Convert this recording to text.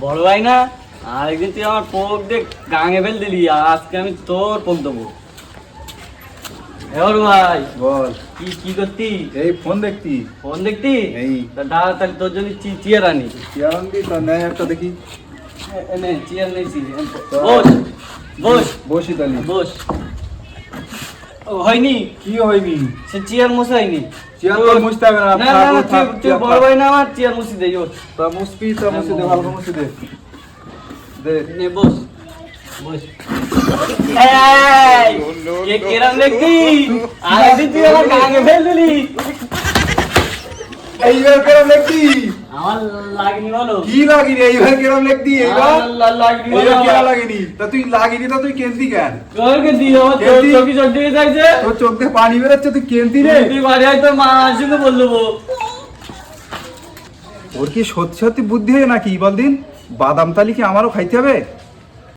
বড় ভাই না, আরেকদিন তুই আমার পোক দিয়ে গাঙে ফেল দিলি, আর আজকে আমি তোর পোক দেবো। এবার ভাই বল। কি কি করতি? এই ফোন দেখতি। ফোন দেখতি? এই দাঁড়া, তাহলে তোর জন্য চেয়ার আনি। চেয়ার আনবি? তা নেয় একটা দেখি। নে চেয়ার নেছি, বস বস বসি তালি। বস। ও হয়নি? কি হয়নি? সে চেয়ার মশাইনি। চেয়ার তো মুছতে হবে না। না না না, তুই বড় ভাই না, আমার চেয়ার মুছি দে। তা মুছবি, তা মুছে দে, ভালো মুছে দে। দে। নে বস বস। এই কেরাম দেখতি? আরেকদিন তুই আমার গাঙে ফেল দিলি। এইবার কেরম দেখতি? আমার লাগনি বলো। কি লাগিনি? এইবার কেরম দেখতি? এইবার লাগনি এইবার কেন বলো। লাগিনি? তা তুই লাগিনি, তা তুই কেনতি কেন? তোরকে দিও, তোর চোখে চোখ দিয়ে যাইছে। তোর চোখ দিয়ে পানি বেরোচ্ছে, তুই কেনতি রে? তুই বাড়ি আয়, তোর মা আসলে বলবো। ওর কি সত্যি সত্যি বুদ্ধি হয় নাকি? বল দিন, বাদাম তালি কি আমারও খাইতে হবে?